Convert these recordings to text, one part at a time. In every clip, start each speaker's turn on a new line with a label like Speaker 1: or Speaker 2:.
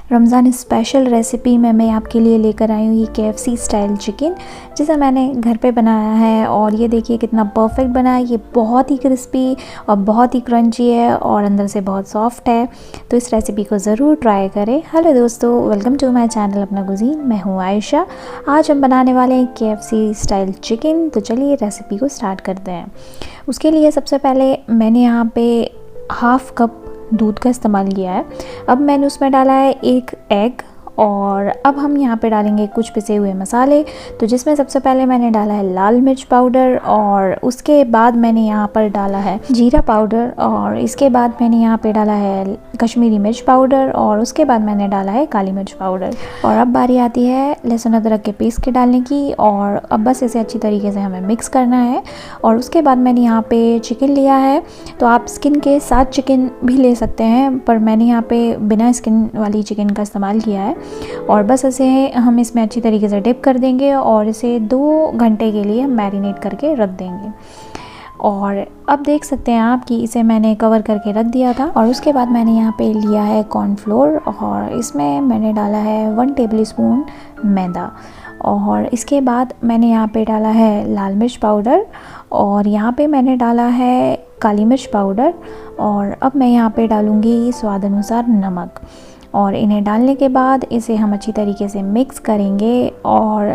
Speaker 1: Ramzan special recipe में मैं आपके लिए लेकर आई हूँ ये KFC स्टाइल चिकन, जिसे मैंने घर पे बनाया है। और ये देखिए कितना परफेक्ट बना है। ये बहुत ही क्रिस्पी और बहुत ही क्रंची है और अंदर से बहुत सॉफ्ट है। तो इस रेसिपी को ज़रूर ट्राई करें। हेलो दोस्तों, वेलकम टू माय चैनल अपना कुज़ीन। मैं हूँ आयशा। आज हम बनाने वाले हैं KFC स्टाइल चिकन। तो चलिए रेसिपी को स्टार्ट करते हैं। उसके लिए सबसे पहले मैंने यहाँ पे हाफ़ कप दूध का इस्तेमाल किया है। अब मैंने उसमें डाला है 1 एग और अब हम यहाँ पे डालेंगे कुछ पिसे हुए मसाले। तो जिसमें सबसे पहले मैंने डाला है लाल मिर्च पाउडर और उसके बाद मैंने यहाँ पर डाला है जीरा पाउडर और इसके बाद मैंने यहाँ पे डाला है कश्मीरी मिर्च पाउडर और उसके बाद मैंने डाला है काली मिर्च पाउडर। और अब बारी आती है लहसुन अदरक के पेस्ट के डालने की। और अब बस इसे अच्छी तरीके से हमें मिक्स करना है। और उसके बाद मैंने यहाँ पे चिकन लिया है। तो आप स्किन के साथ चिकन भी ले सकते हैं, पर मैंने यहाँ पे बिना स्किन वाली चिकन का इस्तेमाल किया है। और बस इसे हम इसमें अच्छी तरीके से डिप कर देंगे और इसे 2 घंटे के लिए मैरिनेट करके रख देंगे। और अब देख सकते हैं आप कि इसे मैंने कवर करके रख दिया था। और उसके बाद मैंने यहाँ पे लिया है कॉर्नफ्लोर और इसमें मैंने डाला है 1 टेबलस्पून मैदा। और इसके बाद मैंने यहाँ पे डाला है लाल मिर्च पाउडर और यहाँ पे मैंने डाला है काली मिर्च पाउडर। और अब मैं यहाँ पे डालूँगी स्वाद अनुसार नमक। और इन्हें डालने के बाद इसे हम अच्छी तरीके से मिक्स करेंगे। और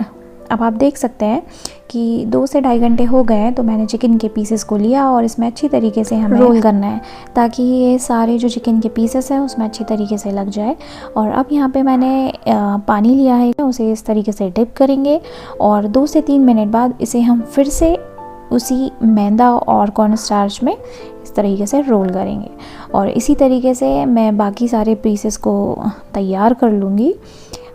Speaker 1: अब आप देख सकते हैं कि 2 से ढाई घंटे हो गए हैं। तो मैंने चिकन के पीसेस को लिया और इसमें अच्छी तरीके से हमें रोल करना है ताकि ये सारे जो चिकन के पीसेस हैं उसमें अच्छी तरीके से लग जाए। और अब यहाँ पे मैंने पानी लिया है, उसे इस तरीके से डिप करेंगे और 2 से 3 मिनट बाद इसे हम फिर से उसी मैदा और कॉर्न स्टार्च में इस तरीके से रोल करेंगे। और इसी तरीके से मैं बाकी सारे पीसेस को तैयार कर लूँगी।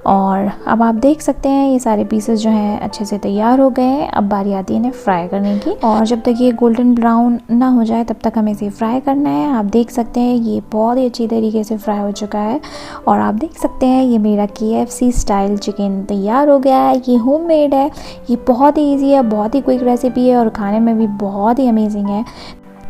Speaker 1: और अब आप देख सकते हैं ये सारे पीसेस जो हैं अच्छे से तैयार हो गए हैं। अब बारी आती है इन्हें फ्राई करने की। और जब तक ये गोल्डन ब्राउन ना हो जाए तब तक हमें इसे फ्राई करना है। आप देख सकते हैं ये बहुत ही अच्छी तरीके से फ्राई हो चुका है। और आप देख सकते हैं ये मेरा KFC स्टाइल चिकन तैयार हो गया है। ये होममेड है, ये बहुत ही ईजी है, बहुत ही क्विक रेसिपी है और खाने में भी बहुत ही अमेजिंग है।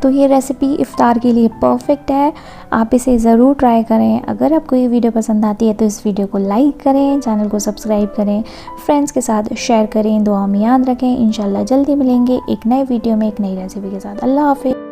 Speaker 1: तो ये रेसिपी इफ्तार के लिए परफेक्ट है। आप इसे ज़रूर ट्राई करें। अगर आपको ये वीडियो पसंद आती है तो इस वीडियो को लाइक करें, चैनल को सब्सक्राइब करें, फ्रेंड्स के साथ शेयर करें। दुआ में याद रखें। इंशाल्लाह जल्दी मिलेंगे एक नए वीडियो में एक नई रेसिपी के साथ। अल्लाह हाफ़िज़।